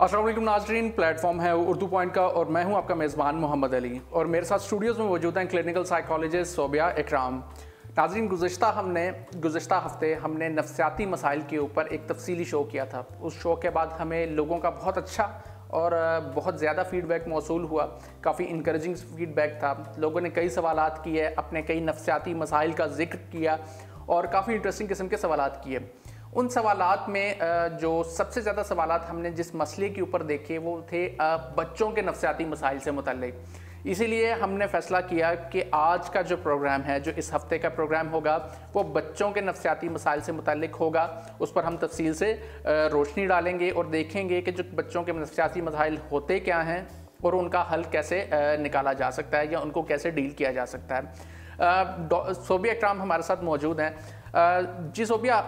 अस्सलाम वालेकुम नाज़रीन, प्लेटफॉर्म है उर्दू पॉइंट का और मैं हूं आपका मेज़बान मोहम्मद अली और मेरे साथ स्टूडियोज़ में मौजूद हैं क्लिनिकल साइकोलॉजिस्ट सोबिया इकराम। नाज़रीन, गुज़िश्ता हफ्ते हमने नफ्सियाती मसाइल के ऊपर एक तफसीली शो किया था। उस शो के बाद हमें लोगों का बहुत अच्छा और बहुत ज़्यादा फ़ीडबैक मौसूल हुआ। काफ़ी इनकरेजिंग फ़ीडबैक था। लोगों ने कई सवालात किए, अपने कई नफ्सियाती मसाइल का ज़िक्र किया और काफ़ी इंटरेस्टिंग किस्म के सवालात किए। उन सवालात में जो सबसे ज़्यादा सवालात हमने जिस मसले के ऊपर देखे वो थे बच्चों के नफ्सियाती मसाइल से मुतल्लिक। इसीलिए हमने फ़ैसला किया कि आज का जो प्रोग्राम है, जो इस हफ़्ते का प्रोग्राम होगा, वो बच्चों के नफ्सियाती मसाइल से मुतल्लिक होगा। उस पर हम तफसील से रोशनी डालेंगे और देखेंगे कि जो बच्चों के नफ्सियाती मसाइल होते क्या हैं और उनका हल कैसे निकाला जा सकता है या उनको कैसे डील किया जा सकता है। सोबिया इकराम हमारे साथ मौजूद हैं। जी सोबिया,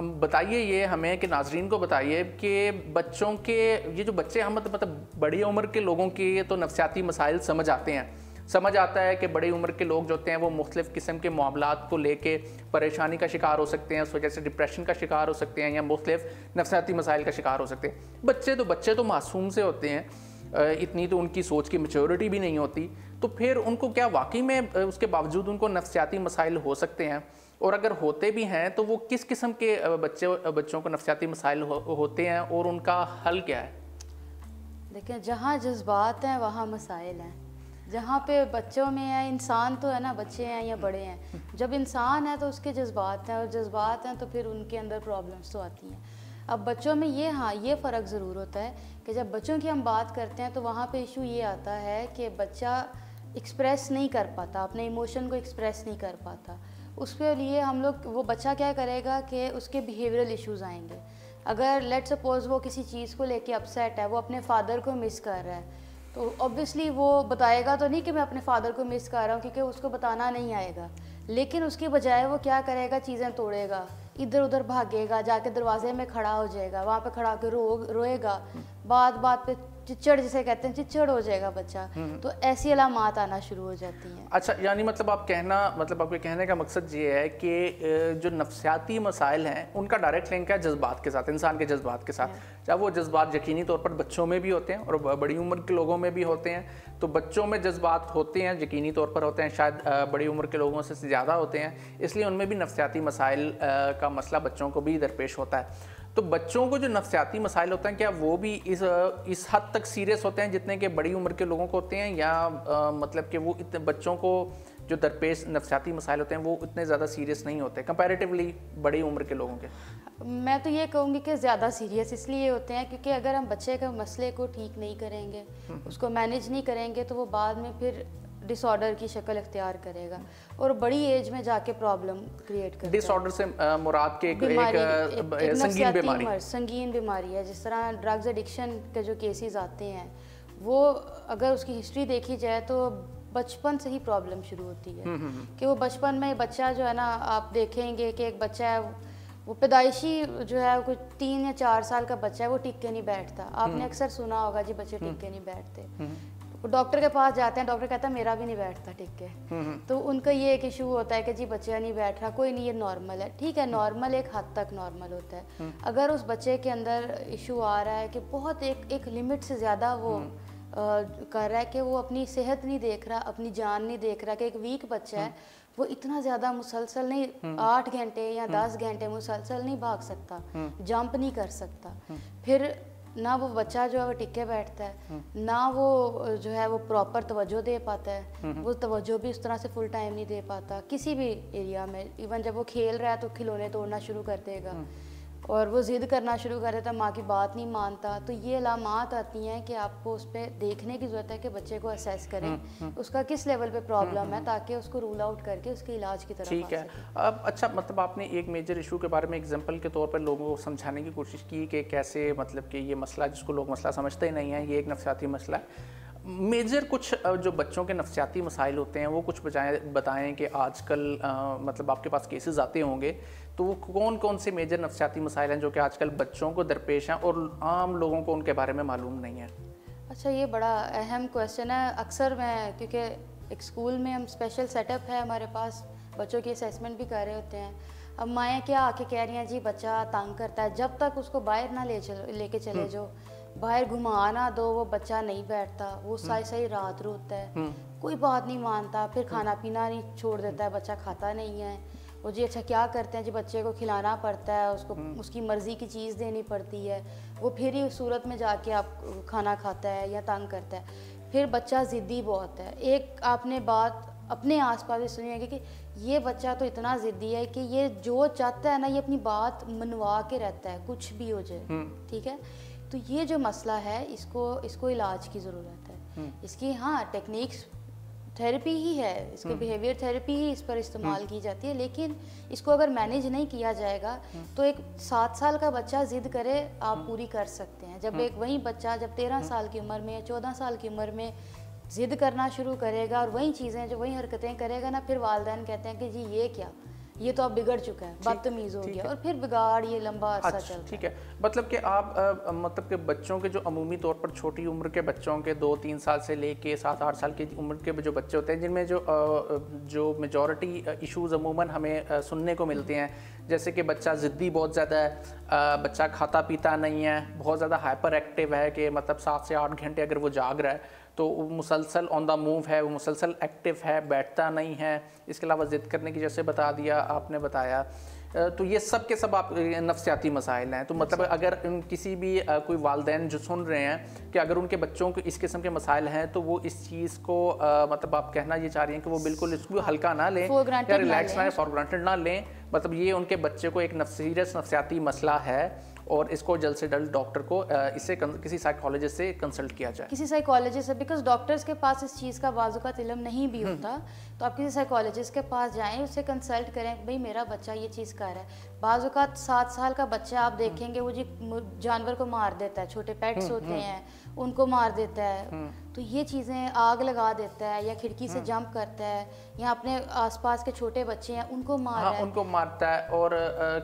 बताइए ये हमें कि नाजरीन को बताइए कि बच्चों के ये जो बच्चे हम मतलब बड़ी उम्र के लोगों के तो नफ्सियाती मसाइल समझ आते हैं, समझ आता है कि बड़ी उम्र के लोग जो होते हैं वो मुख्तलिफ़ किस्म के मामलात को लेके परेशानी का शिकार हो सकते हैं, उस वजह से डिप्रेशन का शिकार हो सकते हैं या मुख्तलिफ़ नफ्सियाती मसाइल का शिकार हो सकते हैं। बच्चे तो मासूम से होते हैं, इतनी तो उनकी सोच की मैच्योरिटी भी नहीं होती, तो फिर उनको क्या वाकई में उसके बावजूद उनको नफ्सियाती मसाइल हो सकते हैं? और अगर होते भी हैं तो वो किस किस्म के बच्चों को नफ्सियाती मसाइल होते हैं और उनका हल क्या है? देखिए, जहाँ जज्बात हैं वहाँ मसाइल हैं। जहाँ पे बच्चों में है, इंसान तो है ना, बच्चे हैं या बड़े हैं, जब इंसान है तो उसके जज्बात हैं और जज्बात हैं तो फिर उनके अंदर प्रॉब्लम्स तो आती हैं। अब बच्चों में ये फ़र्क ज़रूर होता है कि जब बच्चों की हम बात करते हैं तो वहाँ पे इशू ये आता है कि बच्चा एक्सप्रेस नहीं कर पाता, अपने इमोशन को एक्सप्रेस नहीं कर पाता। उसके लिए हम लोग, वो बच्चा क्या करेगा कि उसके बिहेवियरल इश्यूज़ आएंगे। अगर लेट सपोज़ वो किसी चीज़ को लेके अपसेट है, वो अपने फादर को मिस कर रहा है, तो ऑब्वियसली वो बताएगा तो नहीं कि मैं अपने फादर को मिस कर रहा हूँ, क्योंकि उसको बताना नहीं आएगा। लेकिन उसके बजाय वो क्या करेगा, चीज़ें तोड़ेगा, इधर उधर भागेगा, जाके दरवाजे में खड़ा हो जाएगा, वहाँ पे खड़ा होकर रोएगा, बात पे चिच्चड़ जिसे कहते हैं, चिच्चड़ हो जाएगा बच्चा। तो ऐसी अलामात आना शुरू हो जाती हैं। अच्छा, यानी मतलब आपके कहने का मकसद ये है कि जो नफ्सियाती मसाइल हैं उनका डायरेक्ट लिंक है जज्बात के साथ, इंसान के जज्बात के साथ। चाहे वो जज्बात यकीनी तौर पर बच्चों में भी होते हैं और बड़ी उम्र के लोगों में भी होते हैं। तो बच्चों में जज्बात होते हैं, यकीनी तौर पर होते हैं, शायद बड़ी उम्र के लोगों से ज़्यादा होते हैं, इसलिए उनमें भी नफ्सियाती मसाइल का मसला बच्चों को भी दरपेश होता है। तो बच्चों को जो नफ्सियाती मसाइल होते हैं, क्या वो भी इस हद तक सीरियस होते हैं जितने के बड़ी उम्र के लोगों को होते हैं, या मतलब कि वो इतने बच्चों को जो दरपेश नफ्सियाती मसाइल होते हैं वो इतने ज़्यादा सीरियस नहीं होते कंपैरेटिवली बड़ी उम्र के लोगों के? मैं तो ये कहूँगी कि ज़्यादा सीरियस इसलिए होते हैं क्योंकि अगर हम बच्चे के मसले को ठीक नहीं करेंगे, उसको मैनेज नहीं करेंगे, तो वो बाद में फिर डिसऑर्डर की शक्ल इख्तियार करेगा और बड़ी एज में जाके प्रॉब्लम क्रिएट करता है। डिसऑर्डर से मुराद के एक संगीन बीमारी है। जिस तरह ड्रग्स एडिक्शन के जो केसेस आते हैं, वो अगर उसकी हिस्ट्री देखी जाए तो बचपन से ही प्रॉब्लम शुरू होती है। कि वो बचपन में बच्चा जो है ना, आप देखेंगे कि एक बच्चा है, वो पैदाइशी जो है कुछ 3 या 4 साल का बच्चा है, वो टिक के नहीं बैठता। आपने अक्सर सुना होगा जी, बच्चे टिक के नहीं बैठते। डॉक्टर के पास जाते हैं, डॉक्टर कहता है मेरा भी नहीं बैठता टिक के। तो उनका ये एक इशू होता है कि जी बच्चा नहीं बैठ रहा, कोई नहीं, ये नॉर्मल है। ठीक है, नॉर्मल एक हद तक नॉर्मल होता है। अगर उस बच्चे के अंदर इशू आ रहा है कि बहुत एक लिमिट से ज़्यादा वो कर रहा है, कि वो अपनी सेहत नहीं देख रहा, अपनी जान नहीं देख रहा, कि एक वीक बच्चा है, वो इतना ज़्यादा मुसलसल नहीं 8 घंटे या 10 घंटे मुसलसल नहीं भाग सकता, जंप नहीं कर सकता, फिर ना वो बच्चा जो है वो टिके बैठता है, ना वो जो है वो प्रॉपर तवज्जो दे पाता है। वो तवज्जो भी उस तरह से फुल टाइम नहीं दे पाता किसी भी एरिया में। इवन जब वो खेल रहा है तो खिलौने तोड़ना शुरू कर देगा और वो ज़िद करना शुरू कर देता है, माँ की बात नहीं मानता। तो ये अलामात आती हैं कि आपको उस पर देखने की ज़रूरत है कि बच्चे को असेस करें उसका किस लेवल पे प्रॉब्लम है, ताकि उसको रूल आउट करके उसके इलाज की तरफ। ठीक है। अब अच्छा, मतलब आपने एक मेजर इशू के बारे में एग्जांपल के तौर पर लोगों को समझाने की कोशिश की कि कैसे, मतलब कि ये मसला जिसको लोग मसला समझते ही नहीं है, ये एक नफ्सियाती मसला है। मेजर कुछ जो बच्चों के नफ्सियाती मसाइल होते हैं वो कुछ बताएं कि आजकल मतलब आपके पास केसेस आते होंगे, तो वो कौन कौन से मेजर नफ्सियाती मसाइल हैं जो कि आजकल बच्चों को दरपेश हैं और आम लोगों को उनके बारे में मालूम नहीं है? अच्छा, ये बड़ा अहम क्वेश्चन है। अक्सर मैं, क्योंकि एक स्कूल में हम स्पेशल सेटअप है हमारे पास, बच्चों की असेसमेंट भी कर रहे होते हैं। अब माएँ क्या आके कह रही हैं जी बच्चा तंग करता है, जब तक उसको बाहर ना लेके चले जाओ बाहर घुमाना दो, वो बच्चा नहीं बैठता, वो सही सही रात रोता है, कोई बात नहीं मानता, फिर खाना पीना नहीं छोड़ देता है, बच्चा खाता नहीं है। वो जी अच्छा क्या करते हैं जी, बच्चे को खिलाना पड़ता है, उसको उसकी मर्ज़ी की चीज़ देनी पड़ती है, वो फिर ही उस सूरत में जाके आप खाना खाता है या तंग करता है। फिर बच्चा ज़िद्दी बहुत है। एक आपने बात अपने आसपास भी सुनी है कि ये बच्चा तो इतना ज़िद्दी है कि ये जो चाहता है ना, ये अपनी बात मनवा के रहता है, कुछ भी हो जाए, ठीक है। तो ये जो मसला है, इसको इलाज की ज़रूरत है। इसकी हाँ टेक्निक्स थेरेपी ही है, इसके बिहेवियर थेरेपी ही इस पर इस्तेमाल की जाती है, लेकिन इसको अगर मैनेज नहीं किया जाएगा तो एक 7 साल का बच्चा जिद करे आप पूरी कर सकते हैं। जब एक वही बच्चा जब 13 साल की उम्र में या 14 साल की उम्र में जिद करना शुरू करेगा और वही चीज़ें जो वही हरकतें करेगा ना, फिर वालिदैन कहते हैं कि जी ये क्या, ये तो अब बिगड़ चुका है, बदतमीज़ हो गया, और फिर बिगाड़ ये लंबा अरसा चलता है। ठीक है, मतलब कि आप मतलब कि बच्चों के जो अमूमी तौर पर छोटी उम्र के बच्चों के 2-3 साल से लेके 7-8 साल की उम्र के जो बच्चे होते हैं, जिनमें जो मेजॉरिटी इश्यूज़ अमूमन हमें सुनने को मिलते हैं, जैसे कि बच्चा ज़िद्दी बहुत ज़्यादा है, बच्चा खाता पीता नहीं है, बहुत ज़्यादा हाइपर एक्टिव है कि मतलब 7 से 8 घंटे अगर वो जाग रहा है तो वो मुसलसल ऑन द मूव है, वो मुसलसल एक्टिव है, बैठता नहीं है, इसके अलावा ज़िद करने की जैसे बता दिया आपने बताया। तो ये सब के सब आप नफ्सियाती मसाइल हैं। तो मतलब अगर किसी भी कोई वालिदैन जो सुन रहे हैं कि अगर उनके बच्चों को इस किस्म के मसाइल हैं, तो वो इस चीज़ को मतलब आप कहना ये चाह रही हैं कि वो बिल्कुल इसको हल्का ना लें या रिलैक्स ना लें, फॉर ग्रांटेड ना लें। मतलब ये उनके बच्चे को एक सीरियस नफ्सियाती मसला है और इसको जल्द से जल्द डॉक्टर को इससे किसी साइकोलॉजिस्ट से कंसल्ट किया जाए, किसी साइकोलॉजिस्ट से, बिकॉज डॉक्टर्स के पास इस चीज़ का बाज़-औक़ात इल्म नहीं भी होता। तो आप किसी साइकोलॉजिस्ट के पास जाएं, उससे कंसल्ट करें, भाई मेरा बच्चा ये चीज़ कर रहा है। बाज़-औक़ात 7 साल का बच्चा आप देखेंगे वो जी जानवर को मार देता है, छोटे पेट्स होते हैं उनको मार देता है, तो ये चीज़ें आग लगा देता है या खिड़की से जंप करता है या अपने आसपास के छोटे बच्चे हैं उनको मार रहा है, उनको मारता है। और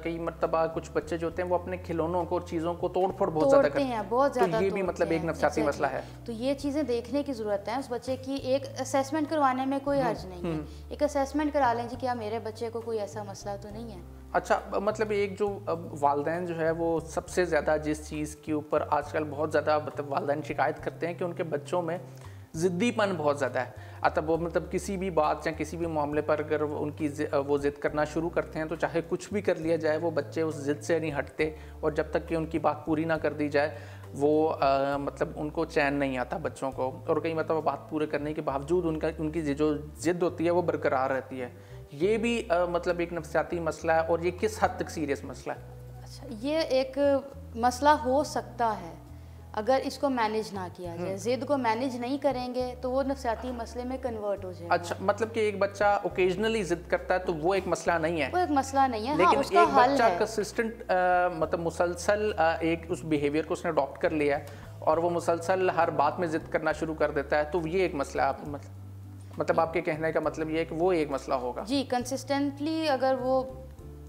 कई मरतबा कुछ बच्चे जो होते हैं वो अपने खिलौनों को, चीज़ों को तोड़-फोड़ बहुत ज़्यादा करते हैं, बहुत ज़्यादा। तो ये भी मतलब एक नफ्सियाती मसला है। तो ये चीज़ें देखने की ज़रूरत है। उस बच्चे की एक असेसमेंट करवाने में कोई हर्ज नहीं है, एक असेसमेंट करा लें जी क्या मेरे बच्चे को कोई ऐसा मसला तो नहीं है। अच्छा, मतलब एक जो वालिदैन जो है वो सबसे ज़्यादा जिस चीज़ के ऊपर आजकल बहुत ज़्यादा मतलब वालिदैन शिकायत करते हैं कि उनके बच्चों में ज़िद्दीपन बहुत ज़्यादा है। अतः वो मतलब किसी भी बात या किसी भी मामले पर अगर वो ज़िद करना शुरू करते हैं तो चाहे कुछ भी कर लिया जाए वो बच्चे उस ज़िद से नहीं हटते, और जब तक कि उनकी बात पूरी ना कर दी जाए वो मतलब उनको चैन नहीं आता बच्चों को, और कई मतलब बात पूरे करने के बावजूद उनकी जो ज़िद होती है वो बरकरार रहती है। ये भी मतलब एक नफ्सियाती मसला है, और ये किस हद तक सीरियस मसला है? अच्छा, ये एक मसला हो सकता है अगर इसको मैनेज ना किया जाए। जिद को मैनेज नहीं करेंगे तो वो नफ्सियाती मसले में कन्वर्ट हो जाएगा। अच्छा, मतलब कि एक बच्चा ओकेजनली जिद करता है तो वो एक मसला नहीं है, वो एक मसला नहीं है, लेकिन हाँ, उसका एक हल बच्चा है। कंसिस्टेंट मतलब मुसलसल एक उस बिहेवियर को उसने अडॉप्ट कर लिया है और वो मुसलसल हर बात में जिद करना शुरू कर देता है, तो ये एक मसला है। आप मतलब आपके कहने का मतलब ये है कि वो एक मसला होगा जी। कंसिस्टेंटली अगर वो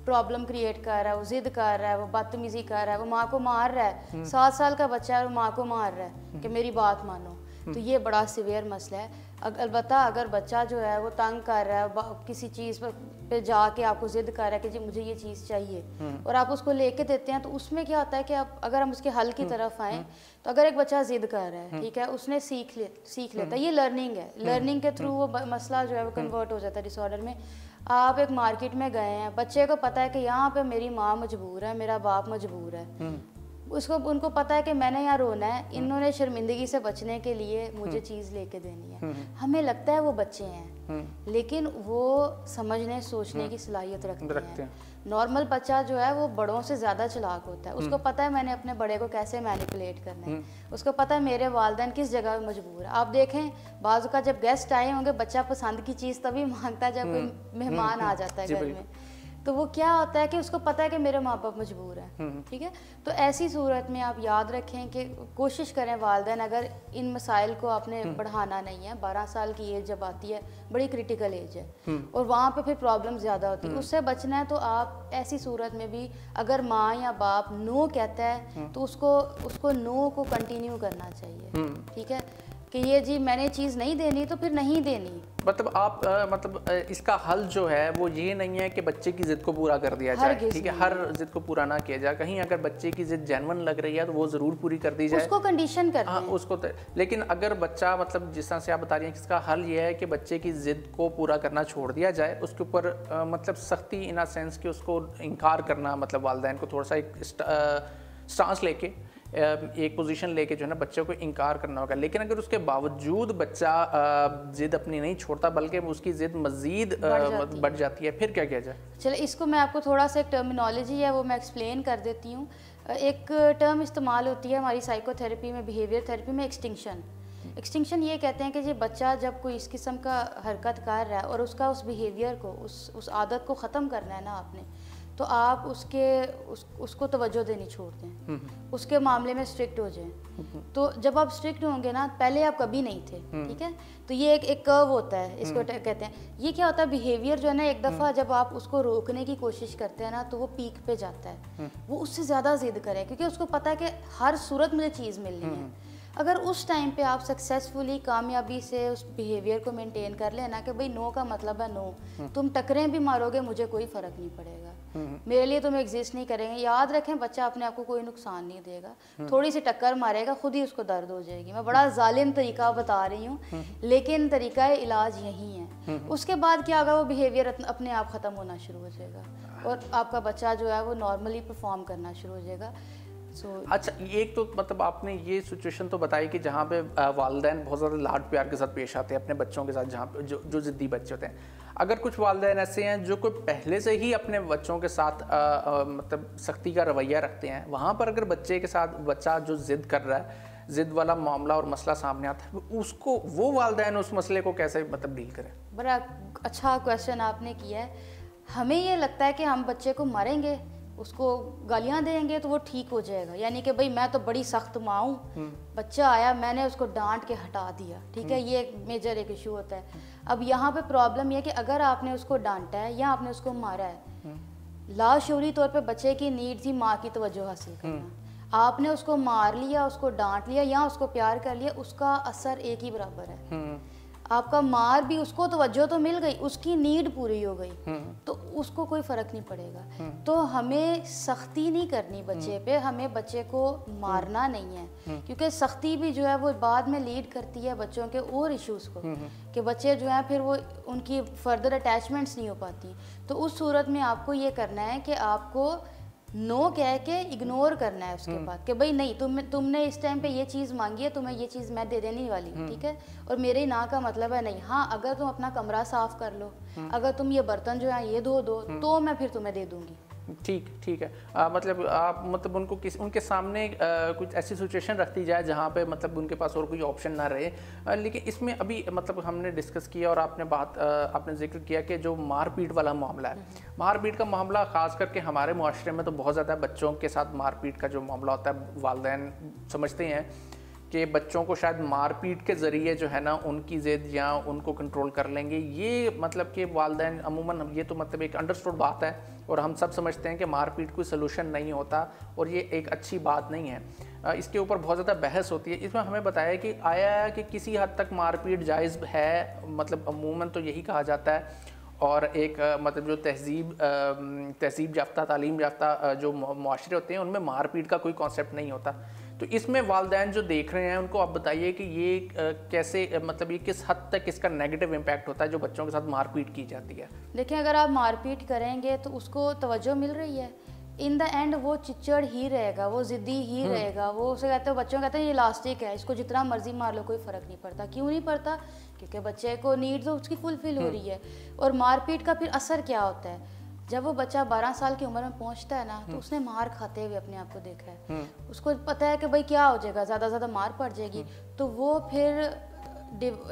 प्रॉब्लम क्रिएट कर रहा है, वो जिद कर रहा है, वो बदतमीजी कर रहा है, वो माँ को मार रहा है, 7 साल का बच्चा है और माँ को मार रहा है कि मेरी बात मानो, तो ये बड़ा सीवियर मसला है। अलबत्ता अगर बच्चा जो है वो तंग कर रहा है, किसी चीज़ पे जाके आपको जिद कर रहा है कि जी मुझे ये चीज़ चाहिए, और आप उसको लेके देते हैं, तो उसमें क्या होता है कि आप अगर हम उसके हल की तरफ आएँ तो अगर एक बच्चा जिद कर रहा है, ठीक है, उसने सीख लेता है, ये लर्निंग है, लर्निंग के थ्रू वो मसला जो है वो कन्वर्ट हो जाता है डिसऑर्डर में। आप एक मार्केट में गए हैं, बच्चे को पता है कि यहाँ पे मेरी माँ मजबूर है, मेरा बाप मजबूर है, उनको पता है कि मैंने यहाँ रोना है, इन्होंने शर्मिंदगी से बचने के लिए मुझे चीज़ लेके देनी है। हमें लगता है वो बच्चे हैं, लेकिन वो समझने सोचने की सलाहियत रखते हैं। नॉर्मल बच्चा जो है वो बड़ों से ज़्यादा चालाक होता है, उसको पता है मैंने अपने बड़े को कैसे मैनिपुलेट करना है, उसको पता है मेरे वालिदैन किस जगह पे मजबूर है। आप देखें बाज़ का जब गेस्ट आए होंगे, बच्चा पसंद की चीज़ तभी मांगता है जब कोई मेहमान आ जाता है घर में, तो वो क्या होता है कि उसको पता है कि मेरे माँ बाप मजबूर हैं, ठीक है। तो ऐसी सूरत में आप याद रखें कि कोशिश करें वालिदैन, अगर इन मसाइल को आपने बढ़ाना नहीं है, 12 साल की एज जब आती है बड़ी क्रिटिकल एज है और वहाँ पे फिर प्रॉब्लम ज़्यादा होती है, उससे बचना है तो आप ऐसी सूरत में भी अगर माँ या बाप नो कहता है तो उसको नो को कंटिन्यू करना चाहिए, ठीक है। कि ये जी मैंने चीज़ नहीं देनी तो फिर नहीं देनी। मतलब आप इसका हल जो है वो ये नहीं है कि बच्चे की जिद को पूरा कर दिया जाए, ठीक है, हर जिद को पूरा ना किया जाए। कहीं अगर बच्चे की जिद जेन्युइन लग रही है तो वो ज़रूर पूरी कर दी जाए, उसको कंडीशन कर दें। उसको लेकिन अगर बच्चा मतलब जिस तरह से आप बता रही हैं कि इसका हल ये है कि बच्चे की जिद को पूरा करना छोड़ दिया जाए, उसके ऊपर मतलब सख्ती इन अ सेंस कि उसको इनकार करना, मतलब वालिदैन को थोड़ा सा एक स्टांस लेके एक पोजीशन लेके जो है ना बच्चे को इनकार करना होगा। लेकिन अगर उसके बावजूद बच्चा जिद अपनी नहीं छोड़ता बल्कि उसकी जिद मजीद बढ़ जाती है, फिर क्या किया जाए? चलो इसको मैं आपको थोड़ा सा एक टर्मिनोलॉजी है वो मैं एक्सप्लेन कर देती हूँ। एक टर्म इस्तेमाल होती है हमारी साइकोथेरेपी में, बिहेवियर थेरेपी में, एक्सटिंक्शन। एक्सटिंक्शन ये कहते हैं कि ये बच्चा जब कोई इस किस्म का हरकत कर रहा है और उसका उस बिहेवियर को, उस आदत को ख़त्म करना है ना आपने, तो आप उसको तवज्जो देनी छोड़ दें, उसके मामले में स्ट्रिक्ट हो जाएं। तो जब आप स्ट्रिक्ट होंगे ना, पहले आप कभी नहीं थे, ठीक है, तो ये एक कर्व होता है, इसको कहते हैं। ये क्या होता है, बिहेवियर जो है ना, एक दफ़ा जब आप उसको रोकने की कोशिश करते हैं ना तो वो पीक पे जाता है, वो उससे ज़्यादा जिद करे क्योंकि उसको पता है कि हर सूरत मुझे चीज़ मिलनी है। अगर उस टाइम पे आप सक्सेसफुली कामयाबी से उस बिहेवियर को मेंटेन कर लेना कि भाई नो का मतलब है नो, तुम टकरें भी मारोगे मुझे कोई फ़र्क नहीं पड़ेगा, मेरे लिए तुम एग्जिस्ट नहीं करेंगे। याद रखें बच्चा अपने आप को कोई नुकसान नहीं देगा, थोड़ी सी टक्कर मारेगा खुद ही उसको दर्द हो जाएगी। मैं बड़ा जालिम तरीका बता रही हूँ लेकिन तरीका इलाज यही है। उसके बाद क्या होगा, वो बिहेवियर अपने आप ख़त्म होना शुरू हो जाएगा और आपका बच्चा जो है वो नॉर्मली परफॉर्म करना शुरू हो जाएगा। अच्छा, एक तो मतलब आपने ये सिचुएशन तो बताई कि जहाँ पे वालिदैन बहुत ज़्यादा लाड प्यार के साथ पेश आते हैं अपने बच्चों के साथ, जहाँ पे जो ज़िद्दी बच्चे होते हैं। अगर कुछ वालिदैन ऐसे हैं जो कोई पहले से ही अपने बच्चों के साथ मतलब सख्ती का रवैया रखते हैं, वहाँ पर अगर बच्चे के साथ बच्चा जो ज़िद कर रहा है, ज़िद वाला मामला और मसला सामने आता है, उसको वो वालिदैन उस मसले को कैसे मतलब डील करें? बड़ा अच्छा क्वेश्चन आपने किया है। हमें ये लगता है कि हम बच्चे को मारेंगे, उसको गालियाँ देंगे तो वो ठीक हो जाएगा, यानी कि भाई मैं तो बड़ी सख्त माँ हूँ, बच्चा आया मैंने उसको डांट के हटा दिया, ठीक है, ये एक मेजर एक इशू होता है। अब यहाँ पे प्रॉब्लम ये है कि अगर आपने उसको डांटा है या आपने उसको मारा है, लाशऊरी तौर पे बच्चे की नीड थी माँ की तवज्जो हासिल करना। आपने उसको मार लिया, उसको डांट लिया या उसको प्यार कर लिया, उसका असर एक ही बराबर है। आपका मार भी, उसको तवज्जो तो मिल गई, उसकी नीड पूरी हो गई, तो उसको कोई फ़र्क नहीं पड़ेगा। तो हमें सख्ती नहीं करनी बच्चे पे, हमें बच्चे को मारना नहीं है, क्योंकि सख्ती भी जो है वो बाद में लीड करती है बच्चों के और इश्यूज़ को, कि बच्चे जो है फिर वो उनकी फर्दर अटैचमेंट्स नहीं हो पाती। तो उस सूरत में आपको ये करना है कि आपको नो कह के इग्नोर करना है उसके बाद, कि भाई नहीं, तुमने इस टाइम पे ये चीज़ मांगी है, तुम्हें ये चीज़ मैं दे देने वाली हूँ, ठीक है, और मेरे ना का मतलब है नहीं। हाँ, अगर तुम अपना कमरा साफ कर लो, अगर तुम ये बर्तन जो है ये धो दो, तो मैं फिर तुम्हें दे दूंगी। ठीक है। मतलब आप मतलब उनको उनके सामने कुछ ऐसी सिचुएशन रखती जाए जहाँ पे मतलब उनके पास और कोई ऑप्शन ना रहे। लेकिन इसमें अभी मतलब हमने डिस्कस किया और आपने जिक्र किया कि जो मारपीट वाला मामला है, मारपीट का मामला ख़ास करके हमारे मुआशरे में तो बहुत ज़्यादा बच्चों के साथ मारपीट का जो मामला होता है, वालिदैन समझते हैं कि बच्चों को शायद मारपीट के ज़रिए जो है ना उनकी ज़िद या उनको कंट्रोल कर लेंगे। ये मतलब कि वालिदैन अमूमन, ये तो मतलब एक अंडरस्टूड बात है और हम सब समझते हैं कि मारपीट कोई सलूशन नहीं होता और ये एक अच्छी बात नहीं है। इसके ऊपर बहुत ज़्यादा बहस होती है। इसमें हमें बताया कि आया कि किसी हद तक मारपीट जायज़ है, मतलब अमूमन तो यही कहा जाता है। और एक मतलब जो तहजीब याफ्ता, तालीम याफ्ता जो मुआशरे होते हैं उनमें मारपीट का कोई कॉन्सेप्ट नहीं होता। तो इसमें वालिदैन जो देख रहे हैं उनको आप बताइए कि ये कैसे, मतलब ये किस हद तक इसका नेगेटिव इम्पैक्ट होता है जो बच्चों के साथ मारपीट की जाती है। देखिए, अगर आप मारपीट करेंगे तो उसको तवज्जो मिल रही है, इन द एंड वो चिच्चड़ ही रहेगा, वो ज़िद्दी ही रहेगा। वो उसे कहते हैं, बच्चों कहते हैं ये इलास्टिक है, इसको जितना मर्जी मार लो कोई फ़र्क नहीं पड़ता। क्यों नहीं पड़ता? क्योंकि बच्चे को नीड तो उसकी फुलफिल हो रही है। और मारपीट का फिर असर क्या होता है, जब वो बच्चा 12 साल की उम्र में पहुंचता है ना, तो उसने मार खाते हुए अपने आप को देखा है, उसको पता है कि भाई क्या हो जाएगा, ज़्यादा ज़्यादा मार पड़ जाएगी, तो वो फिर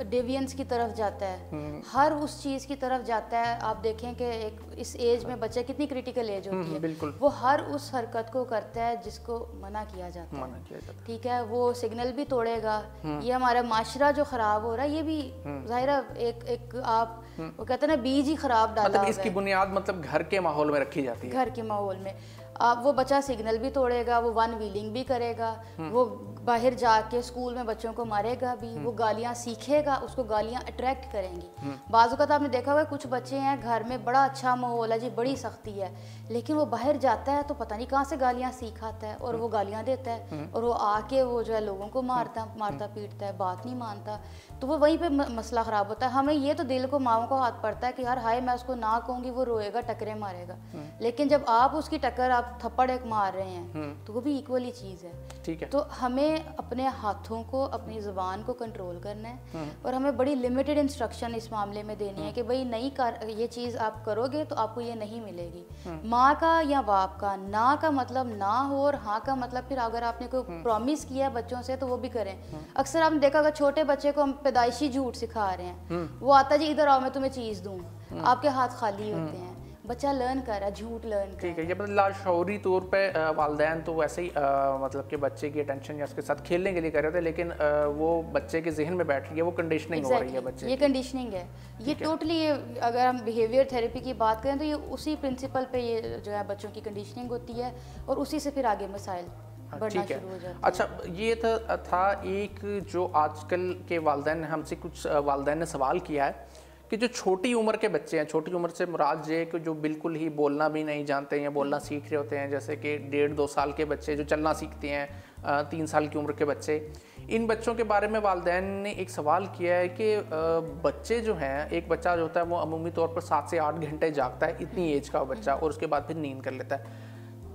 डेवियंस की तरफ जाता है, हर उस चीज़ की तरफ जाता है। आप देखें कि एक इस एज में बच्चे कितनी क्रिटिकल एज होती है, वो हर उस हरकत को करता है जिसको मना किया जाता है, ठीक है, वो सिग्नल भी तोड़ेगा। ये हमारा माशरा जो ख़राब हो रहा है, ये भी ज़ाहिर है एक आप वो कहते हैं ना, बीज ही ख़राब डाला, मतलब इसकी बुनियाद मतलब घर के माहौल में रखी जाती है। घर के माहौल में वो बच्चा सिग्नल भी तोड़ेगा, वो वन व्हीलिंग भी करेगा, वो बाहर जाके स्कूल में बच्चों को मारेगा भी, वो गालियाँ सीखेगा, उसको गालियाँ अट्रैक्ट करेंगी। बाज़ वक़्त आपने देखा होगा कुछ बच्चे हैं घर में बड़ा अच्छा माहौल है जी, बड़ी सख्ती है, लेकिन वो बाहर जाता है तो पता नहीं कहाँ से गालियाँ सीख आता है और वो गालियाँ देता है और वो आके वो जो है लोगों को मारता पीटता है, बात नहीं मानता, तो वो वहीं पे मसला ख़राब होता है। हमें ये तो दिल को, माओं को हाथ पड़ता है कि यार हाय मैं उसको ना कहूँगी, वो रोएगा, टकरे मारेगा, लेकिन जब आप उसकी टक्कर, आप थप्पड़ एक मार रहे हैं तो वो भी इक्वली चीज़ है। ठीक है। तो हमें अपने हाथों को, अपनी ज़ुबान को कंट्रोल करना है और हमें बड़ी लिमिटेड इंस्ट्रक्शन इस मामले में देनी है कि भाई नहीं कर, ये चीज़ आप करोगे तो आपको ये नहीं मिलेगी। माँ का या बाप का ना का मतलब ना हो और हाँ का मतलब फिर अगर आपने कोई प्रॉमिस किया है बच्चों से तो वो भी करें। अक्सर आपने देखा अगर छोटे बच्चे को हम पैदाइशी झूठ सिखा रहे हैं, वो आता जी इधर आओ मैं तुम्हें चीज़ दूँ, आपके हाथ खाली होते हैं, बच्चा लर्न कर रहा है, झूठ लर्न कर। ठीक है, ये मतलब लाशऊरी तौर पे वालिदैन तो वैसे ही मतलब कि बच्चे की अटेंशन या उसके साथ खेलने के लिए कर रहे थे, लेकिन वो बच्चे के जहन में बैठ रही है, वो कंडीशनिंग हो रही है बच्चे। ये कंडीशनिंग है, ये टोटली, अगर हम बिहेवियर थेरेपी की बात करें तो ये उसी प्रिंसिपल पे ये जो है बच्चों की कंडीशनिंग होती है और उसी से फिर आगे मसाइल बढ़ना शुरू हो जाते हैं। अच्छा, ये था एक जो आजकल के वालिदैन ने हमसे, कुछ वालिदैन ने सवाल किया है कि जो छोटी उम्र के बच्चे हैं, छोटी उम्र से मुराद ये कि जो बिल्कुल ही बोलना भी नहीं जानते या बोलना सीख रहे होते हैं, जैसे कि 1.5-2 साल के बच्चे जो चलना सीखते हैं, 3 साल की उम्र के बच्चे, इन बच्चों के बारे में वालिदैन ने एक सवाल किया है कि बच्चे जो हैं, एक बच्चा जो होता है वो अमूमी तौर पर 7 से 8 घंटे जागता है, इतनी एज का बच्चा, और उसके बाद फिर नींद कर लेता है।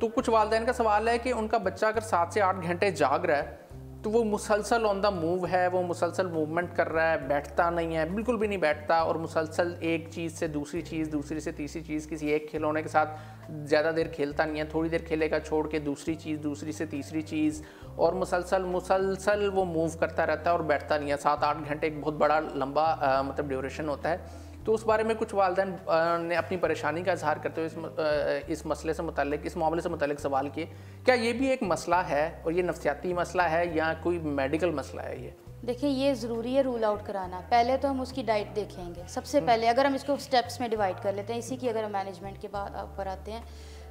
तो कुछ वालिदैन का सवाल है कि उनका बच्चा अगर 7 से 8 घंटे जाग रहा है तो वो मुसलसल ऑन द मूव है, वो मुसलसल मूवमेंट कर रहा है, बैठता नहीं है, बिल्कुल भी नहीं बैठता, और मुसलसल एक चीज़ से दूसरी चीज़, दूसरी से तीसरी चीज़, किसी एक खिलौने के साथ ज़्यादा देर खेलता नहीं है, थोड़ी देर खेलेगा छोड़ के दूसरी चीज़, दूसरी से तीसरी चीज़, और मुसलसल वो मूव करता रहता है और बैठता नहीं है। 7-8 घंटे एक बहुत बड़ा लंबा मतलब ड्यूरेशन होता है। तो उस बारे में कुछ वालिदैन ने अपनी परेशानी का इजहार करते हुए इस मसले से मुताल्लिक, इस मामले से मुताल्लिक सवाल किए, क्या ये भी एक मसला है और ये नफ्सियाती मसला है या कोई मेडिकल मसला है? ये देखिए, ये ज़रूरी है रूल आउट कराना। पहले तो हम उसकी डाइट देखेंगे सबसे पहले, अगर हम इसको स्टेप्स में डिवाइड कर लेते हैं, इसी की अगर हम मैनेजमेंट के बाद पर आते हैं,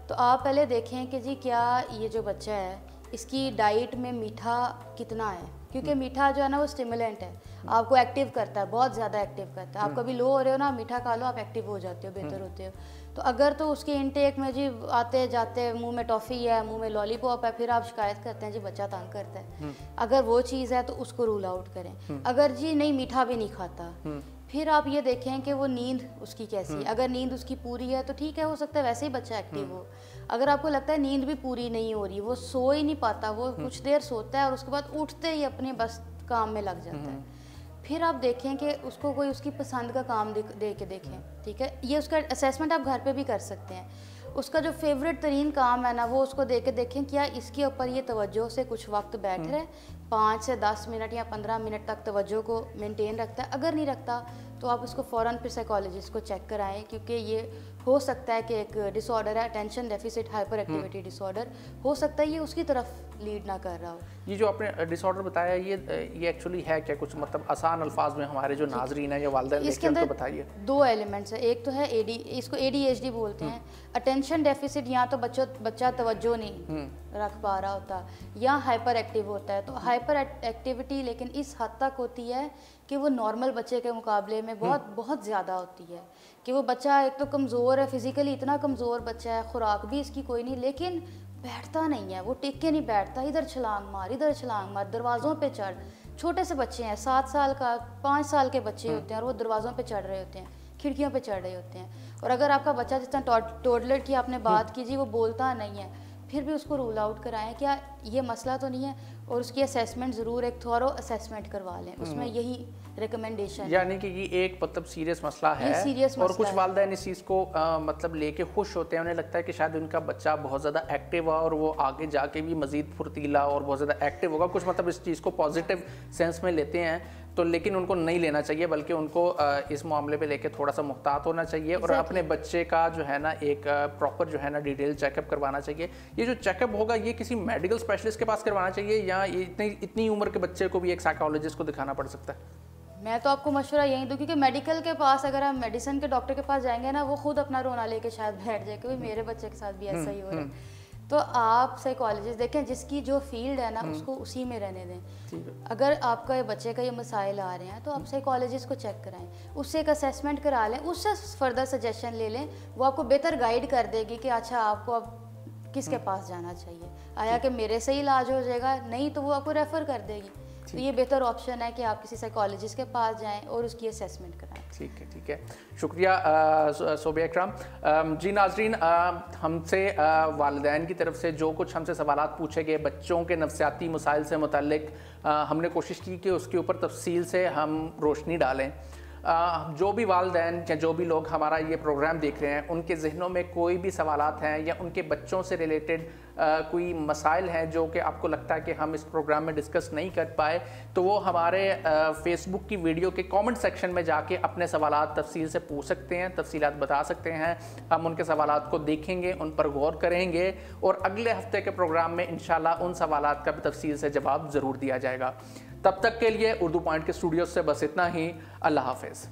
तो आप पहले देखें कि जी क्या ये जो बच्चा है इसकी डाइट में मीठा कितना है, क्योंकि मीठा जो है ना वो स्टिमुलेंट है, आपको एक्टिव करता है, बहुत ज़्यादा एक्टिव करता है। आप कभी लो हो रहे हो ना, मीठा खा लो, आप एक्टिव हो जाते हो, बेहतर होते हो। तो अगर तो उसके इनटेक में जी आते जाते मुंह में टॉफ़ी है, मुंह में लॉलीपॉप है, फिर आप शिकायत करते हैं जी बच्चा तंग करता है, अगर वो चीज़ है तो उसको रूल आउट करें। अगर जी नहीं, मीठा भी नहीं खाता, फिर आप ये देखें कि वो नींद उसकी कैसी है। अगर नींद उसकी पूरी है तो ठीक है, हो सकता है वैसे ही बच्चा एक्टिव हो। अगर आपको लगता है नींद भी पूरी नहीं हो रही, वो सो ही नहीं पाता, वो कुछ देर सोता है और उसके बाद उठते ही अपने बस काम में लग जाता है, फिर आप देखें कि उसको कोई उसकी पसंद का काम दे के देखें। ठीक है, ये उसका असेसमेंट आप घर पे भी कर सकते हैं। उसका जो फेवरेट तरीन काम है ना, वो उसको दे के देखें क्या इसके ऊपर ये तवज्जो से कुछ वक्त बैठ रहा है, 5 से 10 मिनट या 15 मिनट तक तवज्जो को मेंटेन रखता है। अगर नहीं रखता तो आप उसको फ़ौरन फिर साइकोलॉजिस्ट को चेक कराएं, क्योंकि ये हो सकता है कि एक डिसऑर्डर है, attention deficit hyper activity disorder, हो सकता है ये उसकी तरफ लीड ना कर रहा हो। ये जो आपने डिसऑर्डर बताया, ये एक्चुअली है क्या? कुछ मतलब आसान अल्फाज में हमारे जो नाजरीन है या वालिदैन इसके अंदर उनको बताइए। 2 एलिमेंट्स है, एक तो है इसको ADHD बोलते हैं, अटेंशन डेफिसिट, या तो बच्चा तवज्जो नहीं रख पा रहा होता या हाइपर एक्टिव होता है। तो हाइपर एक्टिविटी लेकिन इस हद तक होती है कि वो नॉर्मल बच्चे के मुकाबले में बहुत ज़्यादा होती है, कि वो बच्चा एक तो कमज़ोर है, फिज़िकली इतना कमज़ोर बच्चा है, खुराक भी इसकी कोई नहीं, लेकिन बैठता नहीं है, वो टिक के नहीं बैठता, इधर छलांग मार, इधर छलांग मार, दरवाज़ों पे चढ़। छोटे से बच्चे हैं, 7 साल का 5 साल के बच्चे होते हैं और वो दरवाज़ों पे चढ़ रहे होते हैं, खिड़कियों पे चढ़ रहे होते हैं। और अगर आपका बच्चा जिस तरह टोडलर की आपने बात की जी, वो बोलता नहीं है, फिर भी उसको रूल आउट कराएं क्या ये मसला तो नहीं है, और उसकी असेसमेंट ज़रूर एक थॉरो असेसमेंट करवा लें, उसमें यही रिकमेंडेशन, यानी कि ये एक मतलब सीरियस मसला है। सीरियस और कुछ वालिदैन इस चीज़ को मतलब लेके खुश होते हैं, उन्हें लगता है कि शायद उनका बच्चा बहुत ज़्यादा एक्टिव है और वो आगे जाके भी मज़ीद फुर्तीला और बहुत ज़्यादा एक्टिव होगा, कुछ मतलब इस चीज़ को पॉजिटिव सेंस में लेते हैं। तो लेकिन उनको नहीं लेना चाहिए, बल्कि उनको इस मामले पे लेके थोड़ा सा मुहतात होना चाहिए और अपने बच्चे का जो है ना एक प्रॉपर जो है ना डिटेल चेकअप करवाना चाहिए। ये जो चेकअप होगा ये किसी मेडिकल स्पेशलिस्ट के पास करवाना चाहिए या इतनी उम्र के बच्चे को भी एक साइकोलॉजिस्ट को दिखाना पड़ सकता है? मैं तो आपको मशवरा यही दूँ, क्योंकि मेडिकल के पास अगर हम मेडिसिन के डॉक्टर के पास जाएंगे ना, वो खुद अपना रोना लेके शायद बैठ जाए कि मेरे बच्चे के साथ भी ऐसा ही हो रहा है। तो आप साइकोलॉजिस्ट देखें, जिसकी जो फील्ड है ना उसको उसी में रहने दें। अगर आपका बच्चे का ये मसाइल आ रहे हैं तो आप साइकोलॉजिस्ट को चेक कराएं, उससे एक असेसमेंट करा लें, उससे फर्दर सजेशन ले लें। वो आपको बेहतर गाइड कर देगी कि अच्छा आपको अब किसके पास जाना चाहिए, आया कि मेरे से ही इलाज हो जाएगा, नहीं तो वो आपको रेफ़र कर देगी। तो ये बेहतर ऑप्शन है कि आप किसी साइकोलॉजिस्ट के पास जाएं और उसकी असेसमेंट कराएं। ठीक है, शुक्रिया सोबिया इकराम। जी नाजरीन, हमसे वालिदैन की तरफ से जो कुछ हमसे सवालात पूछे गए बच्चों के नफ्सियाती मसाइल से मुतल्लिक, हमने कोशिश की कि उसके ऊपर तफसील से हम रोशनी डालें। जो भी वालिदैन या जो भी लोग हमारा ये प्रोग्राम देख रहे हैं, उनके ज़हनों में कोई भी सवालात हैं या उनके बच्चों से रिलेटेड कोई मसाइल हैं जो कि आपको लगता है कि हम इस प्रोग्राम में डिस्कस नहीं कर पाए, तो वो हमारे फेसबुक की वीडियो के कमेंट सेक्शन में जाके अपने सवालात तफसील से पूछ सकते हैं, तफसीलात बता सकते हैं। हम उनके सवालात को देखेंगे, उन पर गौर करेंगे और अगले हफ्ते के प्रोग्राम में इंशाल्लाह उन सवालात का भी तफसील से जवाब ज़रूर दिया जाएगा। तब तक के लिए उर्दू पॉइंट के स्टूडियो से बस इतना ही। अल्लाह हाफ़िज़।